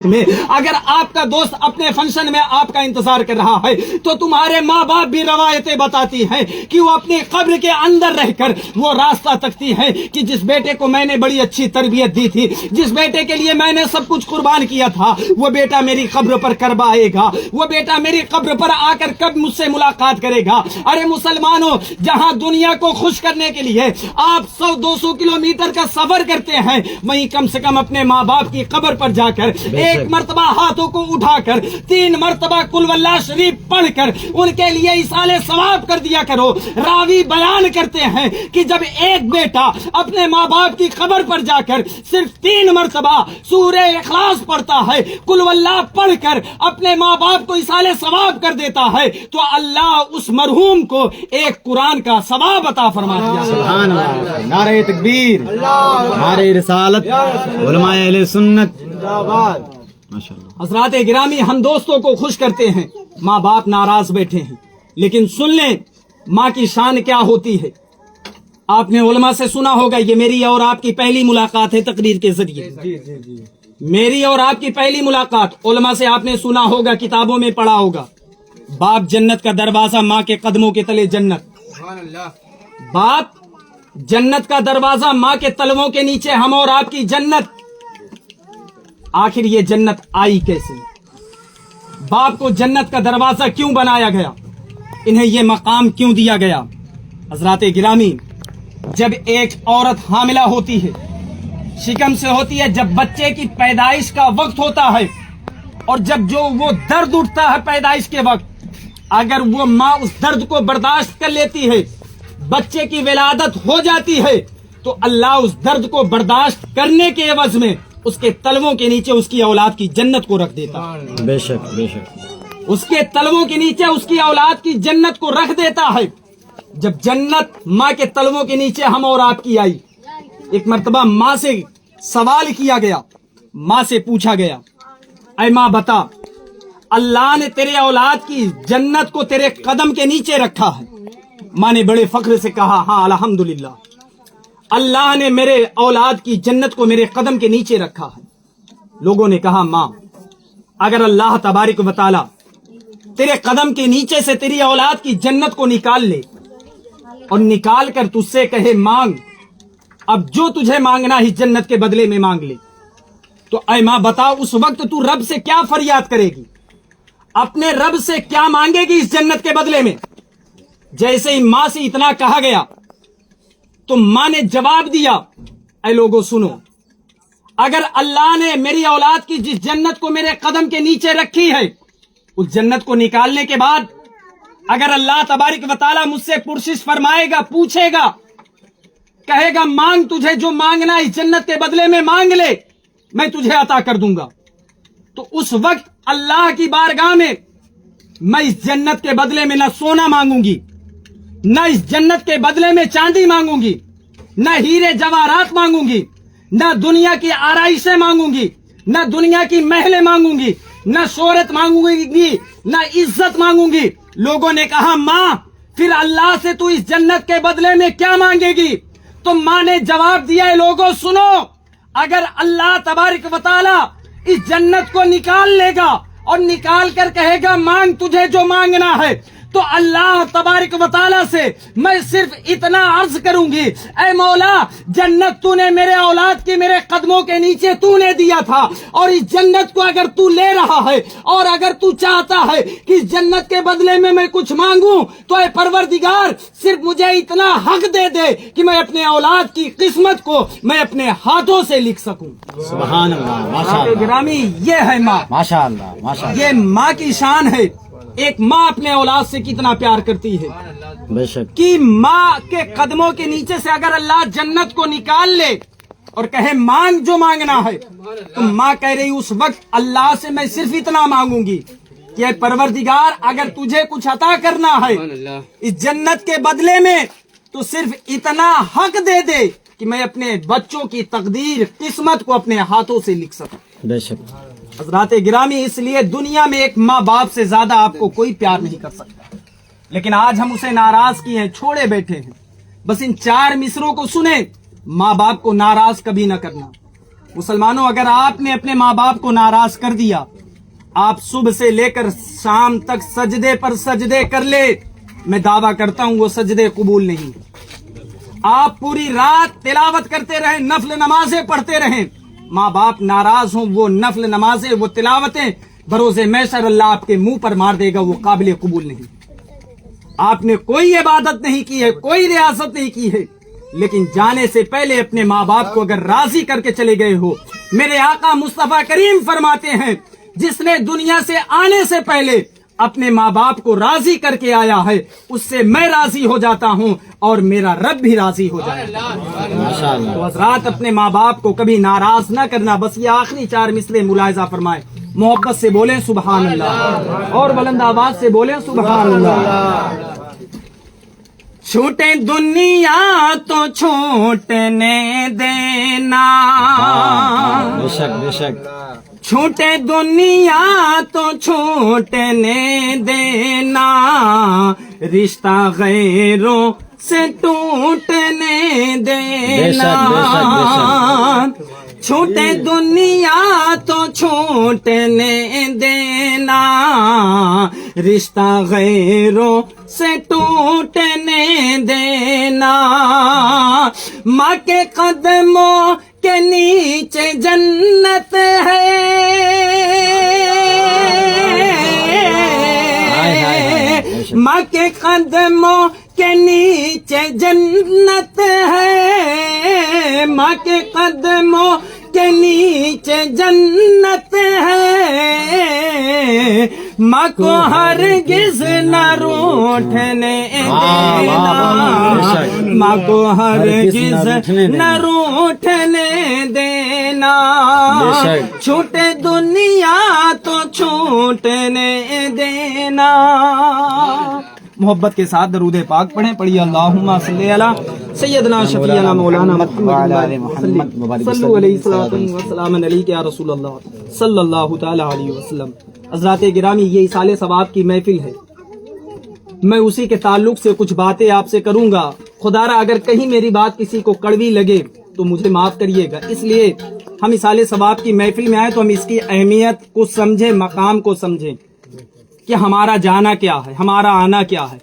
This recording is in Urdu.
میں اگر آپ کا دوست اپنے فنکشن میں آپ کا انتظار کر رہا ہے تو تمہارے ماں باپ بھی روایتیں بتاتی ہیں کہ وہ اپنے قبر کے اندر رہ کر وہ راستہ تکتی ہے کہ جس بیٹے کو میں نے بڑی اچھی تربیت دی تھی، جس بیٹے کے لیے میں نے سب کچھ قربان کیا تھا، وہ بیٹا میری قبر پر کب آئے گا، وہ بیٹا میری قبر پر آ کر کب مجھ سے ملاقات کرے گا۔ ارے مسلمانوں، جہاں دنیا کو خوش کرنے کے لیے آپ 100-200 کلومیٹر کا سفر کرتے ہیں، وہیں کم سے کم اپنے ماں باپ کی قبر پر جا کر ایک مرتبہ ہاتھوں کو اٹھا کر 3 مرتبہ قل واللہ شریف پڑھ کر ان کے لیے ایصال ثواب کر دیا کرو۔ راوی بیان کرتے ہیں کہ جب ایک بیٹا اپنے ماں باپ کی قبر پر جا کر صرف 3 مرتبہ سورہ اخلاص پڑھتا ہے، قل واللہ پڑھ کر اپنے ماں باپ کو ایصال ثواب کر دیتا ہے، تو اللہ اس مرحوم کو ایک قرآن کا ثواب عطا فرماتا ہے۔ سبحان اللہ، نعرہ تکبیر، نعرہ رسالت، علماء اہل سنت، ماشاءاللہ۔ حضرات گرامی، ہم دوستوں کو خوش کرتے ہیں، ماں باپ ناراض بیٹھے ہیں، لیکن سن لیں ماں کی شان کیا ہوتی ہے۔ آپ نے علماء سے سنا ہوگا، یہ میری اور آپ کی پہلی ملاقات ہے تقریر کے ذریعے، میری اور آپ کی پہلی ملاقات۔ علماء سے آپ نے سنا ہوگا، کتابوں میں پڑھا ہوگا، باپ جنت کا دروازہ، ماں کے قدموں کے تلے جنت۔ باپ جنت کا دروازہ، ماں کے تلووں کے نیچے ہم اور آپ کی جنت۔ آخر یہ جنت آئی کیسے؟ باپ کو جنت کا دروازہ کیوں بنایا گیا؟ انہیں یہ مقام کیوں دیا گیا؟ حضرات گرامی، جب ایک عورت حاملہ ہوتی ہے، شکم سے ہوتی ہے، جب بچے کی پیدائش کا وقت ہوتا ہے، اور جب جو وہ درد اٹھتا ہے پیدائش کے وقت، اگر وہ ماں اس درد کو برداشت کر لیتی ہے، بچے کی ولادت ہو جاتی ہے، تو اللہ اس درد کو برداشت کرنے کے عوض میں اس کے تلووں کے نیچے اس کی اولاد کی جنت کو رکھ دیتا ہے۔ بے شک بے شک، اس کے تلووں کے نیچے اس کی اولاد کی جنت کو رکھ دیتا ہے۔ جب جنت ماں کے تلووں کے نیچے ہم اور آپ کی آئی، ایک مرتبہ ماں سے سوال کیا گیا، ماں سے پوچھا گیا، اے ماں بتا، اللہ نے تیرے اولاد کی جنت کو تیرے قدم کے نیچے رکھا ہے؟ ماں نے بڑے فخر سے کہا، ہاں الحمدللہ، اللہ نے میرے اولاد کی جنت کو میرے قدم کے نیچے رکھا ہے۔ لوگوں نے کہا، ماں، اگر اللہ تبارک و تعالی تیرے قدم کے نیچے سے تیری اولاد کی جنت کو نکال لے اور نکال کر تجھ سے کہے مانگ، اب جو تجھے مانگنا ہی جنت کے بدلے میں مانگ لے، تو اے ماں بتا، اس وقت تو رب سے کیا فریاد کرے گی؟ اپنے رب سے کیا مانگے گی اس جنت کے بدلے میں؟ جیسے ہی ماں سے اتنا کہا گیا تو ماں نے جواب دیا، اے لوگوں سنو، اگر اللہ نے میری اولاد کی جس جنت کو میرے قدم کے نیچے رکھی ہے، اس جنت کو نکالنے کے بعد اگر اللہ تبارک و تعالی مجھ سے پرسش فرمائے گا، پوچھے گا، کہے گا مانگ، تجھے جو مانگنا اس جنت کے بدلے میں مانگ لے، میں تجھے عطا کر دوں گا، تو اس وقت اللہ کی بارگاہ میں میں اس جنت کے بدلے میں نہ سونا مانگوں گی، نہ اس جنت کے بدلے میں چاندی مانگوں گی، نہ ہیرے جواہرات مانگوں گی، نہ دنیا کی آرائشیں مانگوں گی، نہ دنیا کی محلیں مانگوں گی، نہ شہرت مانگوں گی، نہ عزت مانگوں گی۔ لوگوں نے کہا، ماں پھر اللہ سے تو اس جنت کے بدلے میں کیا مانگے گی؟ تو ماں نے جواب دیا، ہے لوگوں سنو، اگر اللہ تبارک و تعالی اس جنت کو نکال لے گا اور نکال کر کہے گا مانگ، تجھے جو مانگنا ہے، تو اللہ تبارک و تعالیٰ سے میں صرف اتنا عرض کروں گی، اے مولا، جنت تو نے میرے اولاد کی میرے قدموں کے نیچے تو نے دیا تھا، اور اس جنت کو اگر تو لے رہا ہے اور اگر تو چاہتا ہے کہ اس جنت کے بدلے میں کچھ مانگوں، تو اے پروردگار صرف مجھے اتنا حق دے دے کہ میں اپنے اولاد کی قسمت کو میں اپنے ہاتھوں سے لکھ سکوں۔ سبحان اللہ، ماشاء اللہ، گرامی، یہ ہے ماں، ماشاء اللہ، ماشاء اللہ، یہ ماں کی شان ہے۔ ایک ماں اپنے اولاد سے کتنا پیار کرتی ہے بے شک، کہ ماں کے قدموں کے نیچے سے اگر اللہ جنت کو نکال لے اور کہے مانگ جو مانگنا ہے، تو ماں کہہ رہی اس وقت اللہ سے میں صرف اتنا مانگوں گی کہ اے پروردگار، اگر تجھے کچھ عطا کرنا ہے اس جنت کے بدلے میں، تو صرف اتنا حق دے دے کہ میں اپنے بچوں کی تقدیر، قسمت کو اپنے ہاتھوں سے لکھ سکوں۔ بے شک، حضرات گرامی، اس لیے دنیا میں ایک ماں باپ سے زیادہ آپ کو کوئی پیار نہیں کر سکتا، لیکن آج ہم اسے ناراض کیے ہیں، چھوڑے بیٹھے ہیں۔ بس ان 4 مصروں کو سنیں، ماں باپ کو ناراض کبھی نہ کرنا، مسلمانوں اگر آپ نے اپنے ماں باپ کو ناراض کر دیا، آپ صبح سے لے کر شام تک سجدے پر سجدے کر لے، میں دعویٰ کرتا ہوں وہ سجدے قبول نہیں۔ آپ پوری رات تلاوت کرتے رہیں، نفل نمازیں پڑھتے رہیں، ماں باپ ناراض ہوں، وہ نفل نمازیں، وہ تلاوتیں بروز محشر اللہ آپ کے منہ پر مار دے گا، وہ قابل قبول نہیں۔ آپ نے کوئی عبادت نہیں کی ہے، کوئی ریاست نہیں کی ہے، لیکن جانے سے پہلے اپنے ماں باپ کو اگر راضی کر کے چلے گئے ہو، میرے آقا مصطفیٰ کریم فرماتے ہیں جس نے دنیا سے آنے سے پہلے اپنے ماں باپ کو راضی کر کے آیا ہے، اس سے میں راضی ہو جاتا ہوں اور میرا رب بھی راضی ہو جائے گا۔ ماشاء اللہ۔ تو حضرات اپنے ماں باپ کو کبھی ناراض نہ کرنا۔ بس یہ آخری 4 مثلیں ملاحظہ فرمائیں، محبت سے بولیں سبحان اللہ، اور بلند آواز سے بولیں سبحان اللہ۔ چھوٹے دنیا تو چھوٹنے دینا، بے شک بے شک۔ چھوٹے دنیا تو چھوٹنے دینا، رشتہ غیروں سے ٹوٹنے دینا۔ چھوٹے دنیا تو چھوٹنے دینا، رشتہ غیروں سے ٹوٹنے دینا۔ ماں کے قدموں کے نیچے جنت ہے، ماں کے قدموں کے نیچے جنت ہے، ماں کے قدموں کے نیچے جنت ہے، ماں کو ہرگز نہ روٹھنے دینا، ماں کو ہرگز نہ روٹھنے دینا۔ چھوٹے دنیا تو چھوٹنے دینا۔ محبت کے ساتھ درود پاک پڑھیں، پڑھیے اللہم صلی علی سیدنا شفیعنا مولانا محمد صلو علیہ وسلم علیک یا رسول اللہ صلی اللہ تعالی علیہ وسلم۔ حضرات گرامی، یہ اصالِ ثواب کی محفل ہے، میں اسی کے تعلق سے کچھ باتیں آپ سے کروں گا۔ خدا را اگر کہیں میری بات کسی کو کڑوی لگے تو مجھے معاف کریے گا، اس لیے ہم اصالِ ثواب کی محفل میں آئے تو ہم اس کی اہمیت کو سمجھیں، مقام کو سمجھیں کہ ہمارا جانا کیا ہے، ہمارا آنا کیا ہے۔